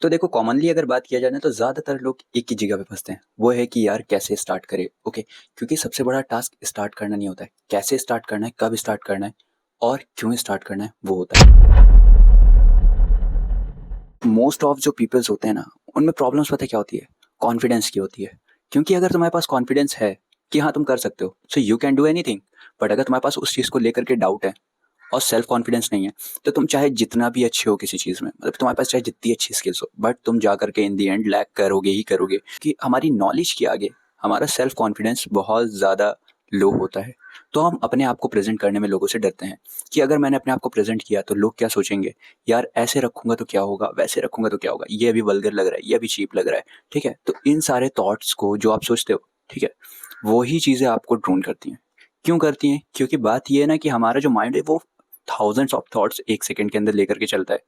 तो देखो कॉमनली अगर बात किया जाए ना तो ज़्यादातर लोग एक ही जगह पे फँसते हैं। वो है कि यार कैसे स्टार्ट करें? ओके, क्योंकि सबसे बड़ा टास्क स्टार्ट करना नहीं होता है। कैसे स्टार्ट करना है, कब स्टार्ट करना है और क्यों स्टार्ट करना है वो होता है। मोस्ट ऑफ जो पीपल्स होते हैं ना, उनमें प्रॉब्लम्स पता है क्या होती है? कॉन्फिडेंस की होती है। क्योंकि अगर तुम्हारे पास कॉन्फिडेंस है कि हाँ, तुम कर सकते हो, so you can do anything. But अगर तुम्हारे पास उस चीज़ को लेकर के डाउट है और सेल्फ कॉन्फिडेंस नहीं है, तो तुम चाहे जितना भी अच्छे हो किसी चीज़ में, मतलब तुम्हारे पास चाहे जितनी अच्छी स्किल्स हो, बट तुम जा करके इन द एंड लैग करोगे ही करोगे। कि हमारी नॉलेज के आगे हमारा सेल्फ कॉन्फिडेंस बहुत ज़्यादा लो होता है। तो हम अपने आप को प्रेज़ेंट करने में लोगों से डरते हैं कि अगर मैंने अपने आप को प्रेज़ेंट किया तो लोग क्या सोचेंगे? यार ऐसे रखूँगा तो क्या होगा? वैसे रखूँगा तो क्या होगा? ये अभी वल्गर लग रहा है, ये अभी चीप लग रहा है, ठीक है? तो इन सारे थॉट्स को जो आप सोचते हो, ठीक है? वो ही चीज़ें आपको ड्रोन करती हैं। क्यों करती हैं? क्योंकि बात ये है ना कि हमारा जो माइंड है वो थाउजेंड्स ऑफ थॉट्स 1 सेकंड के अंदर लेकर के चलता है।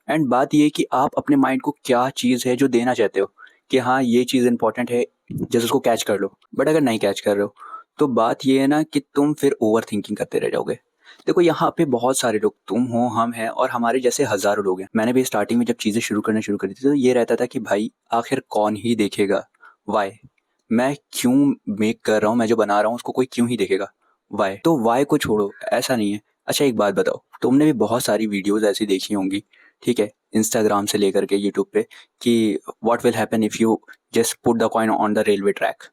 एंड बात ये है कि आप अपने माइंड को क्या चीज़ है जो देना चाहते हो कि हाँ, ये चीज़ इम्पोर्टेंट है, जस्ट उसको कैच कर लो। बट अगर नहीं कैच कर रहे हो, तो बात ये है ना कि तुम फिर ओवरथिंकिंग करते रह जाओगे। देखो यहाँ पे बहुत सारे लोग, तुम हो, हम हैं और हमारे जैसे हज़ारों लोग हैं। मैंने भी स्टार्टिंग में जब चीज़ें शुरू करी थी तो ये रहता था कि भाई आखिर कौन ही देखेगा? व्हाय? मैं क्यों मेक कर रहा हूँ, मैं जो बना रहा हूँ उसको कोई क्यों ही देखेगा? व्हाय? तो व्हाय को छोड़ो, ऐसा नहीं है। अच्छा एक बात बताओ, तुमने भी बहुत सारी वीडियोज़ ऐसी देखी होंगी, ठीक है? इंस्टाग्राम से लेकर के यूट्यूब पे कि what will happen if you just put the coin on the railway track.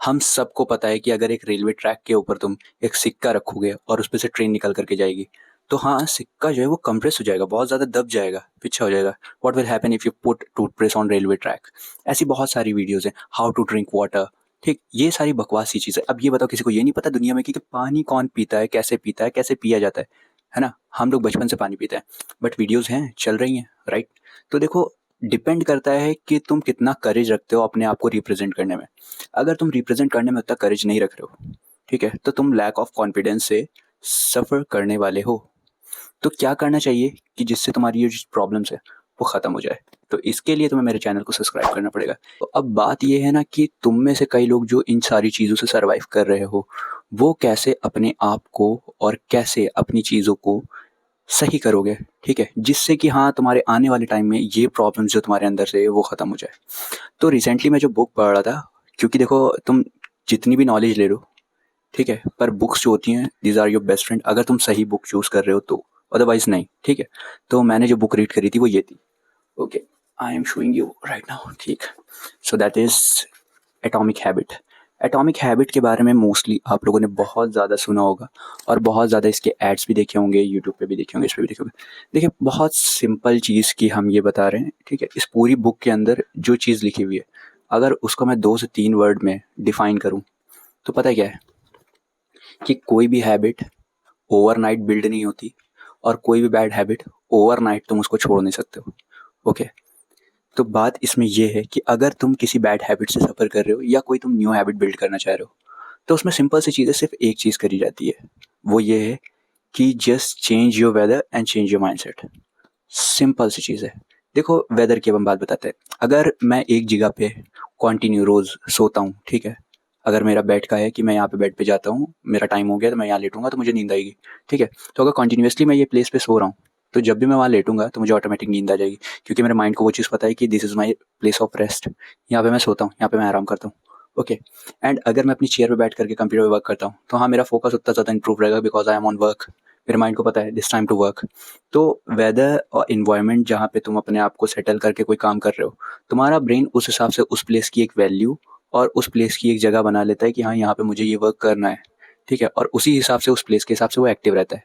हम सबको पता है कि अगर एक रेलवे ट्रैक के ऊपर तुम एक सिक्का रखोगे और उस पे से ट्रेन निकल करके जाएगी, तो हाँ, सिक्का जो है वो कंप्रेस हो जाएगा, बहुत ज़्यादा दब जाएगा, पीछे हो जाएगा। What will happen if you put toothpaste on railway track. ऐसी बहुत सारी वीडियोज़ हैं, हाउ टू ड्रिंक वाटर, ठीक? ये सारी बकवास सी चीज़ें। अब ये बताओ किसी को ये नहीं पता दुनिया में कि पानी कौन पीता है, कैसे पिया जाता है ना? हम लोग बचपन से पानी पीते हैं, बट वीडियोज़ हैं, चल रही हैं, राइट? तो देखो डिपेंड करता है कि तुम कितना करेज रखते हो अपने आप को रिप्रेज़ेंट करने में। अगर तुम रिप्रेज़ेंट करने में उतना करेज नहीं रख रहे हो, ठीक है? तो तुम लैक ऑफ कॉन्फिडेंस से सफ़र करने वाले हो। तो क्या करना चाहिए कि जिससे तुम्हारी ये जो प्रॉब्लम्स है वो ख़त्म हो जाए? तो इसके लिए तुम्हें मेरे चैनल को सब्सक्राइब करना पड़ेगा। तो अब बात ये है ना कि तुम में से कई लोग जो इन सारी चीज़ों से सर्वाइव कर रहे हो, वो कैसे अपने आप को और कैसे अपनी चीज़ों को सही करोगे, ठीक है? जिससे कि हाँ, तुम्हारे आने वाले टाइम में ये प्रॉब्लम्स जो तुम्हारे अंदर से है वो ख़त्म हो जाए। तो रिसेंटली मैं जो बुक पढ़ रहा था, क्योंकि देखो तुम जितनी भी नॉलेज ले लो, ठीक है? पर बुक्स जो होती हैं these are your best friend अगर तुम सही बुक चूज़ कर रहे हो तो, अदरवाइज़ नहीं, ठीक है? तो मैंने जो बुक रीड करी थी वो ये थी। Okay, I am showing you right now, ठीक। So that is atomic habit. Atomic habit के बारे में मोस्टली आप लोगों ने बहुत ज़्यादा सुना होगा और बहुत ज़्यादा इसके एड्स भी देखे होंगे, यूट्यूब पे भी देखे होंगे, इस पे भी देखे होंगे। देखिए बहुत सिंपल चीज़ की हम ये बता रहे हैं, ठीक है? इस पूरी बुक के अंदर जो चीज़ लिखी हुई है, अगर उसको मैं 2 से 3 वर्ड में डिफ़ाइन करूँ, तो पता है क्या है? कि कोई भी हैबिट ओवरनाइट बिल्ड नहीं होती और कोई भी बैड हैबिट ओवरनाइट तुम उसको छोड़ नहीं सकते हो, ओके? तो बात इसमें ये है कि अगर तुम किसी बैड हैबिट से सफ़र कर रहे हो या कोई तुम न्यू हैबिट बिल्ड करना चाह रहे हो, तो उसमें सिंपल सी चीज़ है, सिर्फ एक चीज़ करी जाती है। वो ये है कि just change your weather and change your mindset. Simple सी चीज़ है। देखो वेदर की अब हम बात बताते हैं। अगर मैं एक जगह पे कंटिन्यू रोज़ सोता हूँ, ठीक है? अगर मेरा बेड का है कि मैं यहाँ पे बेड पे जाता हूँ, मेरा टाइम हो गया तो मैं यहाँ लेटूँगा तो मुझे नींद आएगी, ठीक है? तो अगर कंटिन्यूअसली मैं ये प्लेस पे सो रहा हूँ, तो जब भी मैं वहाँ लेटूँगा तो मुझे ऑटोमेटिक नींद आ जाएगी, क्योंकि मेरे माइंड को वो चीज़ पता है कि this is my place of rest. यहाँ पे मैं सोता हूँ, यहाँ पे मैं आराम करता हूँ, ओके? एंड अगर मैं अपनी चेयर पे बैठ करके कंप्यूटर पे वर्क करता हूँ, तो हाँ, मेरा फोकस उतना ज़्यादा इंप्रूव रहेगा because I am on work. मेरे माइंड को पता है दिस टाइम टू वर्क। तो वेदर और एनवायरनमेंट जहाँ पे तुम अपने आप को सेटल करके कोई काम कर रहे हो, तुम्हारा ब्रेन उस हिसाब से उस प्लेस की एक वैल्यू और उस प्लेस की एक जगह बना लेता है कि हाँ, यहाँ पे मुझे ये वर्क करना है, ठीक है? और उसी हिसाब से उस प्लेस के हिसाब से वो एक्टिव रहता है।